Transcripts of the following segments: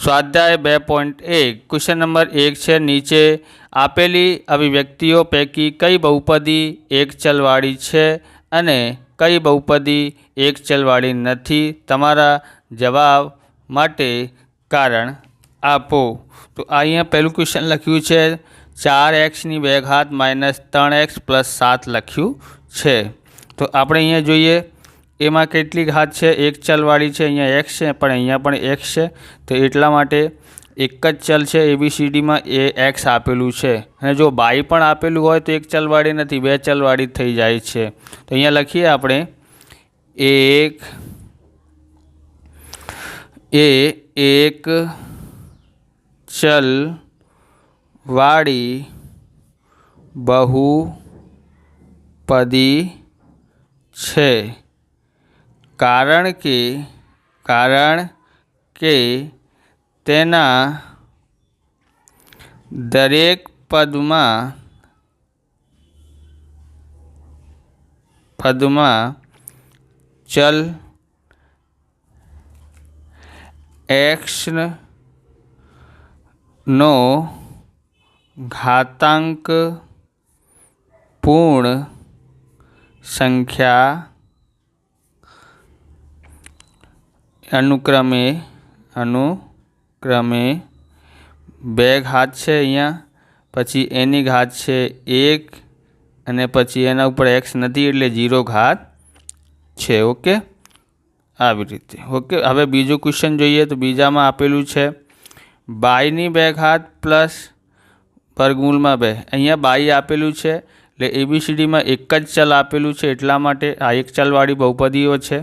સ્વાધ્યાય 2.1 question number 1 છે। નીચે આપેલી અભિવ્યક્તિઓ પૈકી કઈ બહુપદી એક ચલવાળી છે અને કઈ બહુપદી એક ચલવાળી નથી? તમારા જવાબ માટે કારણ આપો। તો અહીંયા પહેલું ક્વેશ્ચન લખ્યું છે 4x² - 3x + 7 લખ્યું છે। તો આપણે અહીંયા જોઈએ એમાં કેટલી ઘાત છે? એક ચલવાળી છે, અહીંયા x છે પણ અહીંયા પણ x છે, તો એટલા માટે એક જ ચલ છે ABCDમાં એ x આપેલું છે। અને જો બાય પણ આપેલું હોય તો એક ચલવાળી નથી, બે ચલવાળી થઈ જાય છે। તો અહીંયા લખીએ આપણે એક ચલવાળી બહુપદી છે કારણ કે તેના દરેક પદમાં ચલ x નો ઘાતાંક પૂર્ણ સંખ્યા અનુક્રમે 2 ઘાત છે અહીંયા, પછી એની ઘાત છે 1 અને પછી એના ઉપર x નથી એટલે 0 ઘાત છે। ઓકે, આવી રીતે। ઓકે, હવે બીજું ક્વેશ્ચન જોઈએ। તો બીજામાં આપેલું છે બાયની 2 ઘાત પ્લસ વર્ગમૂળમાં 2। અહીંયા બાય આપેલું છે એટલે ABCDમાં એક જ ચલ આપેલું છે એટલા માટે આ એક ચલવાળી બહુપદીઓ છે।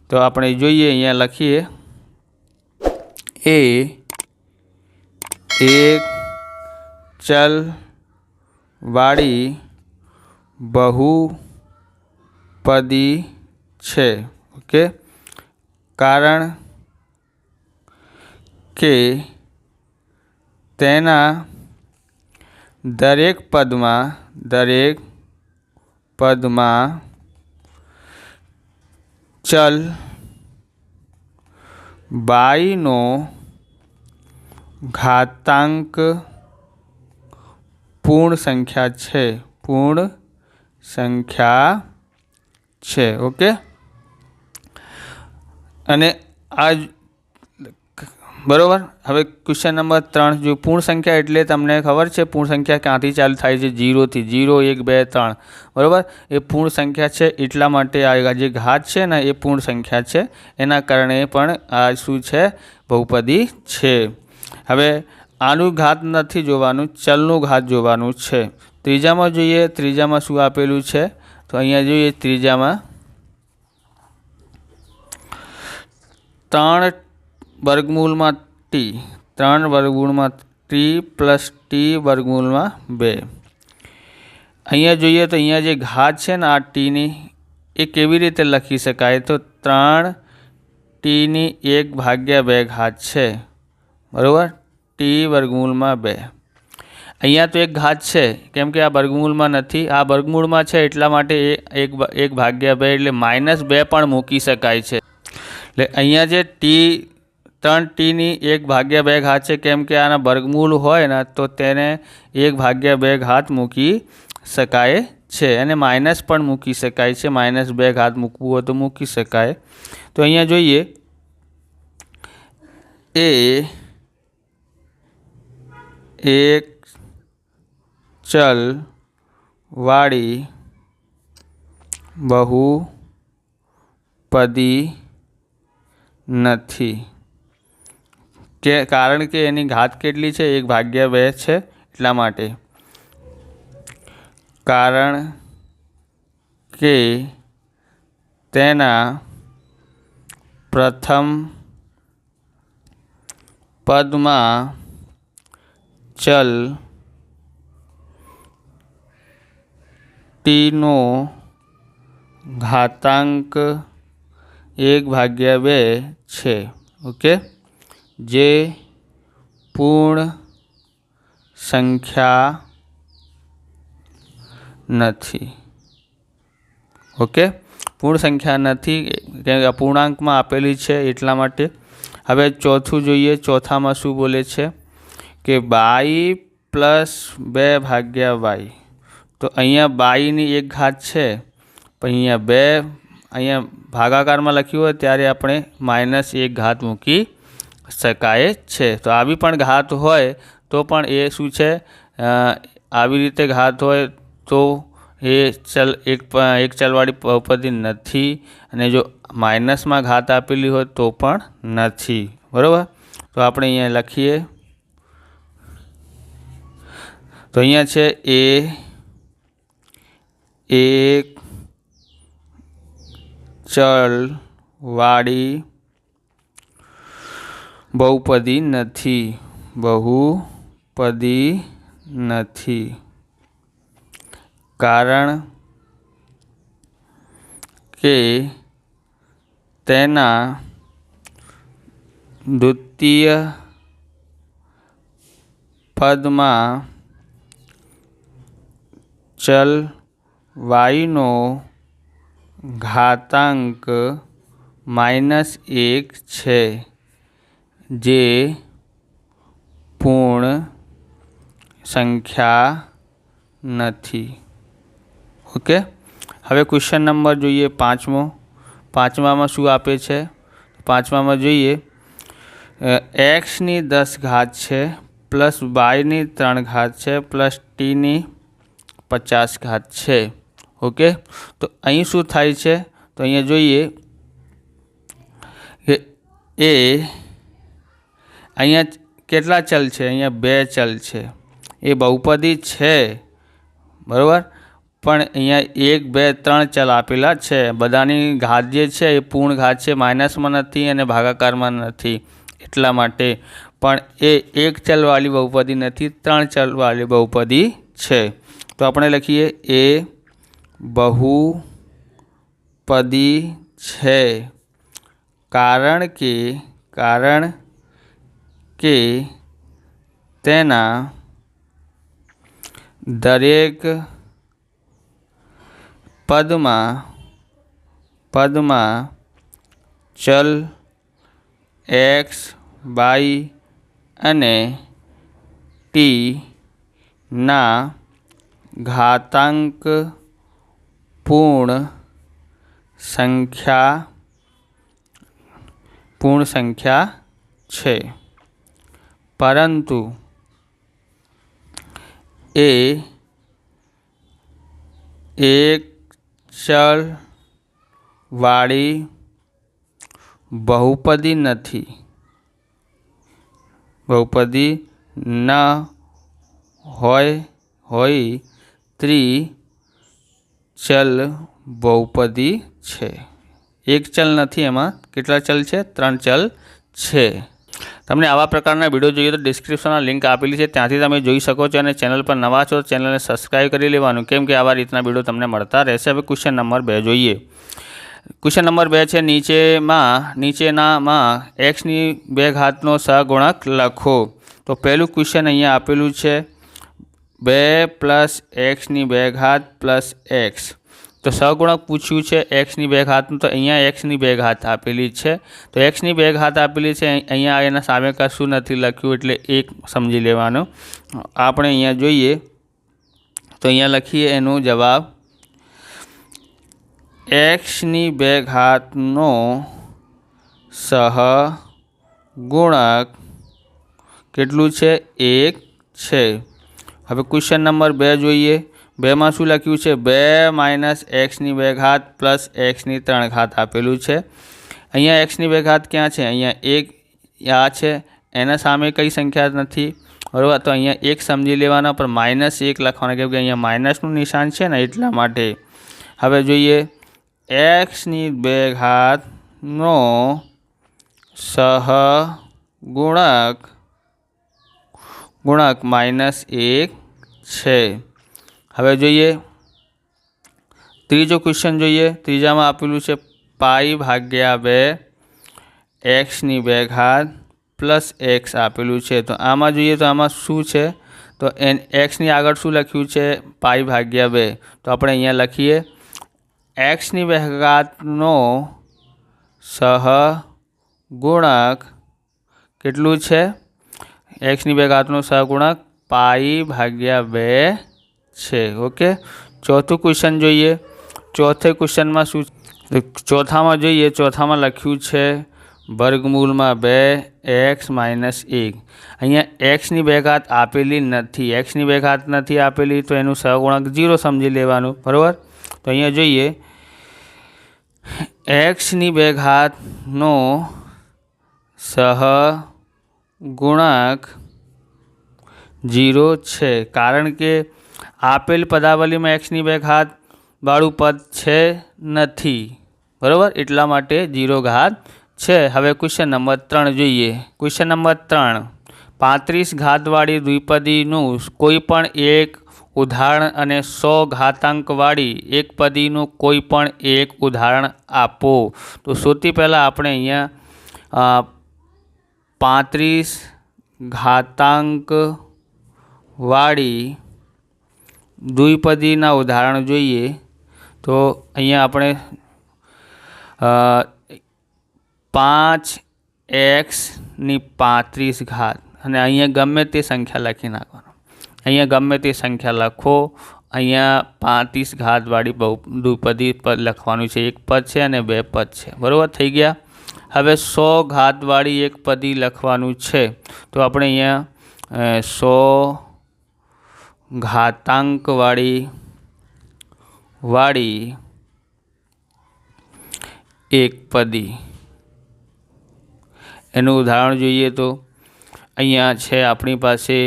તો આપણે જોઈએ અહીંયા લખીએ એક ચલવાળી બહુપદી છે। ઓકે, કારણ કે તેના દરેક પદમાં ચલ બાયનો ઘાતાંક પૂર્ણ સંખ્યા છે। ઓકે, અને આ બરાબર। હવે ક્વેશ્ચન નંબર 3 જો પૂર્ણ સંખ્યા એટલે તમને ખબર છે પૂર્ણ સંખ્યા ક્યાંથી ચાલુ થાય છે? 0 થી। 0 1 2 3 બરાબર, એ પૂર્ણ સંખ્યા છે એટલા માટે આ જે ઘાત છે ને એ પૂર્ણ સંખ્યા છે, એના કારણે પણ આ શું છે? બહુપદી છે। હવે આનું ઘાત નથી જોવાનું, ચલનું ઘાત જોવાનું છે। ત્રીજામાં જોઈએ, ત્રીજામાં શું આપેલું છે? તો અહીંયા જોઈએ ત્રીજામાં 3 વર્ગમૂળમાં t પ્લસ t વર્ગમૂળમાં 2। અહીંયા જોઈએ તો અહીંયા જે ઘાત છે ને આ ટીની એ કેવી રીતે લખી શકાય? તો 3t² ઘાત છે બરાબર, t વર્ગમૂળમાં 2। અહીંયા તો એક ઘાત છે કેમ કે આ વર્ગમૂળમાં નથી, આ વર્ગમૂળમાં છે એટલા માટે એક ભાગ્યા 2 એટલે -2 પણ મૂકી શકાય છે। એટલે અહીંયા જે 3t² ઘાત છે કેમ કે આના વર્ગમૂળ હોય ને તો તેને 1/2 ઘાત મૂકી શકાય છે અને માઇનસ પણ મૂકી શકાય છે, -2 ઘાત મૂકવું હોય તો મૂકી શકાય। તો અહીંયા જોઈએ એક ચલવાળી બહુપદી નથી કારણ કે એની ઘાત કેટલી છે? 1/2 છે એટલા માટે। કારણ કે તેના પ્રથમ પદમાં ચલ નો ઘાતાંક 1/2 છે। ઓકે, જે પૂર્ણ સંખ્યા નથી। ઓકે, પૂર્ણ સંખ્યા નથી કે અપૂર્ણાંકમાં આપેલી છે એટલા માટે। હવે ચોથું જોઈએ, ચોથામાં શું બોલે છે કે બાઈ પ્લસ 2/y। તો અહીંયા બાઈની એક ઘાત છે, પણ અહીંયા 2 અહીંયા ભાગાકારમાં લખ્યું હોય ત્યારે આપણે -1 ઘાત મૂકી શકાય છે। તો આવી પણ ઘાત હોય તો પણ એ શું છે, આવી રીતે ઘાત હોય તો એ એક ચલવાળી બહુપદી નથી, અને જો માઇનસમાં ઘાત આપેલી હોય તો પણ નથી, બરાબર। તો આપણે અહીંયા લખીએ, તો અહીંયા છે એ એક ચલવાળી બહુપદી નથી, કારણ કે તેના દ્વિતીય પદમાં ચલ y નો ઘાતાંક -1 છે, જે પૂર્ણ સંખ્યા નથી। ઓકે, હવે ક્વેશ્ચન નંબર જોઈએ પાંચમામાં શું આપે છે। પાંચમામાં જોઈએ x ની 10 ઘાત છે પ્લસ y ની 3 ઘાત છે પ્લસ t ની 50 ઘાત છે। ઓકે, તો અહીં શું થાય છે, તો અહીંયા જોઈએ કે અહીંયા કેટલા ચલ છે, અહીંયા 2 ચલ છે, એ બહુપદી છે, બરાબર। પણ અહીંયા 1 2 3 ચલ આપેલા છે, બધાની ઘાત જે છે એ પૂર્ણ ઘાત છે, માઇનસમાં નથી અને ભાગાકારમાં નથી, એટલા માટે। પણ એ એક ચલવાળી બહુપદી નથી, 3 ચલવાળી બહુપદી છે। તો આપણે લખીએ એ બહુપદી છે, કારણ કે તેના દરેક પદમાં ચલ x y અને t ના ઘાતાંક પૂર્ણ સંખ્યા છે, પરંતુ એ એક ચલવાળી બહુપદી ન હોય ત્રિચલ બહુપદી છે। એક ચલ નથી, એમાં કેટલા ચલ છે, 3 ચલ છે। તમને આવા પ્રકારના વિડીયો જોઈએ તો ડિસ્ક્રિપ્શનમાં લિંક આપેલી છે, ત્યાંથી તમે જોઈ શકો છો। અને ચેનલ પર નવા છો તો ચેનલને સબસ્ક્રાઈબ કરી લેવાનું, કેમ કે આવા રીતના વિડીયો તમને મળતા રહેશે। હવે ક્વેશ્ચન નંબર 2 જોઈએ। ક્વેશ્ચન નંબર 2 છે નીચેનામાં x ની 2 ઘાતનો સહગુણક લખો। તો પહેલું ક્વેશ્ચન અહીંયા આપેલું છે 2 પ્લસ x ની 2 ઘાત પ્લસ x। તો સહગુણક પૂછ્યું છે x ની 2 ઘાતનું, તો અહીંયા x ની 2 ઘાત આપેલી છે, તો x ની 2 ઘાત આપેલી છે, અહીંયા એના સામે કશું નથી લખ્યું એટલે 1 સમજી લેવાનું। આપણે અહીંયા જોઈએ તો અહીંયા લખીએ એનો જવાબ, x ની 2 ઘાતનો સહગુણક કેટલું છે, 1 છે। હવે ક્વેશ્ચન નંબર 2 જોઈએ। 2માં શું લખ્યું છે, 2 - x ની 2 ઘાત પ્લસ x ની 3 ઘાત આપેલું છે। અહીંયા x ની 2 ઘાત ક્યાં છે, અહીંયા 1 આ છે, એના સામે કઈ સંખ્યા નથી, બરાબર। તો અહીંયા 1 સમજી લેવાના, પણ -1 લખવાના, કેમ કે અહીંયા માઇનસનું નિશાન છે ને, એટલા માટે। હવે જોઈએ x ની 2 ઘાતનો સહગુણક -1 છે। હવે જોઈએ ત્રીજો ક્વેશ્ચન જોઈએ। ત્રીજામાં આપેલું છે π/2 x ની 2 ઘાત પ્લસ x આપેલું છે। તો આમાં જોઈએ તો આમાં શું છે, તો x ની આગળ શું લખ્યું છે, π/2। તો આપણે અહીંયા લખીએ x ની 2 ઘાતનો સહગુણક કેટલું છે? એક્સની બે ઘાતનો સહગુણક π/2 છે. ઓકે, ચોથું ક્વેશ્ચન જોઈએ. ચોથે ક્વેશ્ચનમાં શું? ચોથામાં જોઈએ, ચોથામાં લખ્યું છે વર્ગમૂળમાં 2x - 1. અહીંયા એક્સની બે ઘાત આપેલી નથી. એક્સની બે ઘાત નથી આપેલી તો એનું સહગુણક 0 સમજી લેવાનું, બરાબર. તો અહીંયા જોઈએ એક્સની બે ઘાતનો સહગુણક 0 છે, કારણ કે આપેલ પદાવલીમાં એક્સની બે ઘાત વાળું પદ છે નથી, બરાબર, એટલા માટે 0 ઘાત છે. હવે ક્વેશ્ચન નંબર 3 જોઈએ. ક્વેશ્ચન નંબર 3, 35 ઘાતવાળી દ્વિપદીનું કોઈ પણ એક ઉદાહરણ અને 100 ઘાતાંકવાળી એકપદીનું કોઈ પણ એક ઉદાહરણ આપો. તો સૌથી પહેલાં આપણે અહીંયા 35 ઘાતાંકવાળી દ્વિપદીના ઉદાહરણ જોઈએ. તો અહીંયા આપણે 5x⁵ અને અહીંયા ગમે તે સંખ્યા લખી નાખવાનું. અહીંયા ગમે તે સંખ્યા લખો. અહીંયા 35 ઘાતવાળી દ્વિપદી પદ લખવાનું છે. એક પદ છે અને બે પદ છે, બરાબર, થઈ ગયા. હવે 100 ઘાતવાળી એક પદી લખવાનું છે. તો આપણે અહીંયા 100 ઘાતાંકવાળી એક પદી એનું ઉદાહરણ જોઈએ. તો અહીંયા છે આપણી પાસે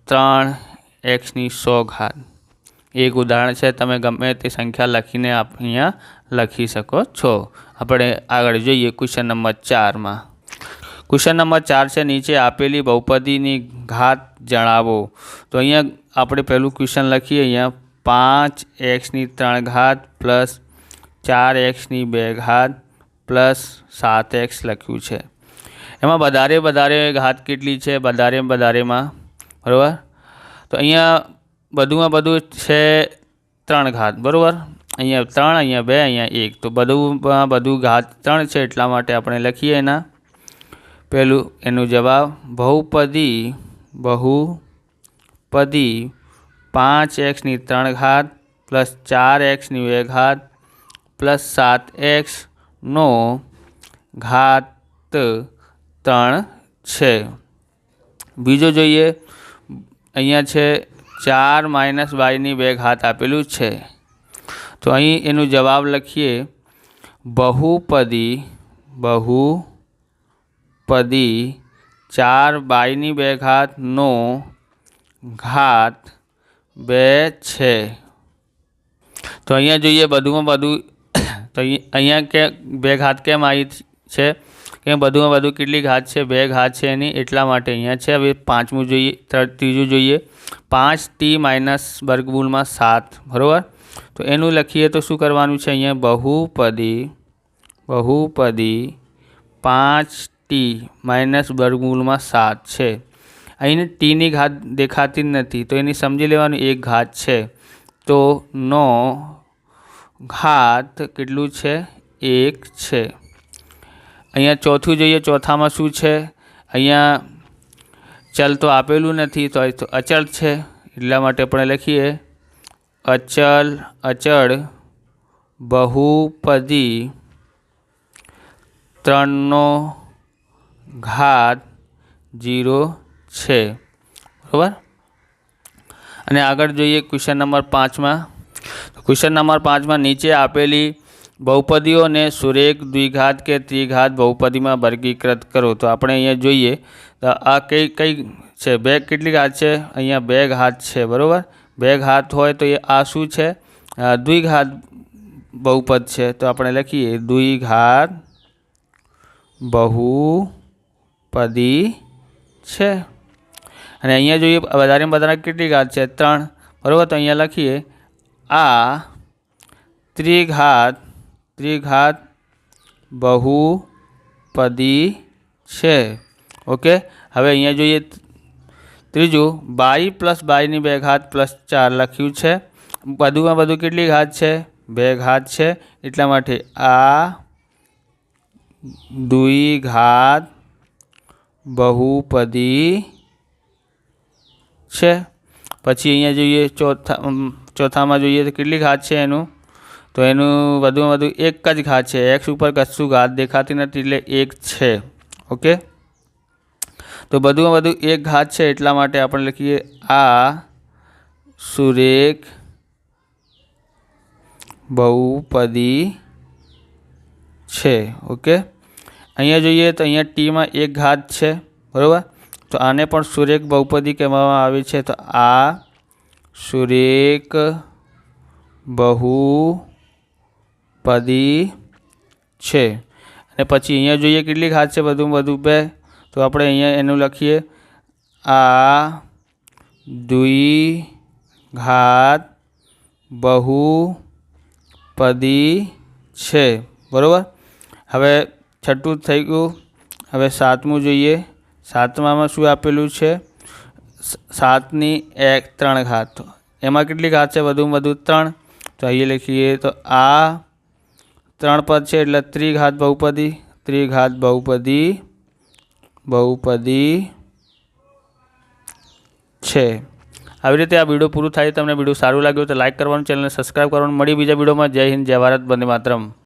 3x⁴ એક ઉદાહરણ છે. તમે ગમે તે સંખ્યા લખીને અહીંયા લખી શકો છો. આપણે આગળ જોઈએ ક્વેશ્ચન નંબર 4માં. ક્વેશ્ચન નંબર 4 છે નીચે આપેલી બહુપદીની ઘાત જણાવો. તો અહીંયા આપણે પહેલું ક્વેશ્ચન લખીએ. અહીંયા 5x⁵ plus 4x⁵ plus 7x લખ્યું છે. એમાં વધારે ઘાત કેટલી છે? વધારેમાં, બરાબર. તો અહીંયા બધું છે 3 ઘાત, બરાબર. અહીંયા 3, અહીંયા 2, અહીંયા 1. તો બધું ઘાત 3 છે, એટલા માટે આપણે લખીએ એના પહેલું એનું જવાબ બહુપદી 5x⁵ plus 4x⁵ plus 7x નો ઘાત 3 છે. બીજો જોઈએ. અહીંયા છે 4 - y⁵ આપેલું છે. તો અહીં એનું જવાબ લખીએ બહુપદી 4y⁵ નો ઘાત 2 છે. તો અહીંયા જોઈએ બધું તો અહીંયા કે 2 ઘાત કેમ આવી છે? કે બધું કેટલી ઘાત છે? 2 ઘાત છે એની, એટલા માટે અહીંયા છે. હવે ત્રીજું જોઈએ 5t - √7, બરાબર. તો એનું લખીએ તો શું કરવાનું છે? અહીંયા બહુપદી 5t - √7 છે. અહીં tની ઘાત દેખાતી નથી, તો એની સમજી લેવાનું 1 ઘાત છે. તો નો ઘાત કેટલું છે? 1 છે. અહીંયા ચોથું જોઈએ. ચોથામાં શું છે? અહીંયા ચલ તો આપેલું નથી, તો અચળ છે, એટલા માટે આપણે લખીએ અચળ બહુપદી 3 નો ઘાત 0 છે, બરાબર. અને આગળ જોઈએ ક્વેશ્ચન નંબર 5માં. ક્વેશ્ચન નંબર 5માં નીચે આપેલી બહુપદીઓને સુરેખ દ્વિઘાત કે ત્રિઘાત બહુપદીમાં વર્ગીકૃત કરો. તો આપણે અહીંયા જોઈએ તો આ કઈ છે? કેટલી ઘાત છે? અહીંયા 2 ઘાત છે, બરાબર. 2 ઘાત હોય તો આ શું છે? દ્વિઘાત બહુપદ છે. તો આપણે લખીએ દ્વિઘાત બહુપદી છે. અને અહીંયા જોઈએ વધારે કેટલી ઘાત છે? 3, બરાબર. તો અહીંયા લખીએ આ ત્રિઘાત બહુપદી છે. ઓકે. હવે અહીંયા જોઈએ ત્રીજું y + y⁵ પ્લસ 4 લખ્યું છે. બધું કેટલી ઘાત છે? 2 ઘાત છે, એટલા માટે આ દ્વિઘાત બહુપદી છે। પછી અહીંયા જોઈએ ચોથામાં જોઈએ તો કેટલી ઘાત છે એનું, તો એનું વધુમાં વધુ એક જ ઘાત છે। એક્સ ઉપર કશું ઘાત દેખાતી નથી એટલે એક છે। ઓકે, તો વધુમાં વધુ એક ઘાત છે એટલા માટે આપણે લખીએ આ સુરેખ બહુપદી છે। ઓકે, અહીંયા જોઈએ તો અહીંયા ટીમાં એક ઘાત છે, બરાબર, તો આને પણ સુરેખ બહુપદી કહેવામાં આવે છે। તો આ સુરેખ બહુપદી છે। અને પછી અહીંયા જોઈએ કેટલી ઘાત છે, વધુમાં વધુ 2, તો આપણે અહીંયા એનું લખીએ આ દ્વિઘાત બહુપદી છે, બરાબર। હવે છઠ્ઠું થઈ ગયું। હવે સાતમું જોઈએ। સાતમામાં શું આપેલું છે, 7ની 3 ઘાત, એમાં કેટલી ઘાત છે, વધુમાં વધુ 3, તો અહીં લખીએ તો આ 3 પદ છે એટલે ત્રિઘાત બહુપદી, ત્રિઘાત બહુપદી છે। આવી રીતે આ વિડીયો પૂરું થાય। તમને વિડીયો સારું લાગ્યું તો લાઇક કરવાનું, ચેનલને સબસ્ક્રાઈબ કરવાનું। મળી બીજા વિડીયોમાં। જય હિન્દ, જય ભારત, વંદે માતરમ।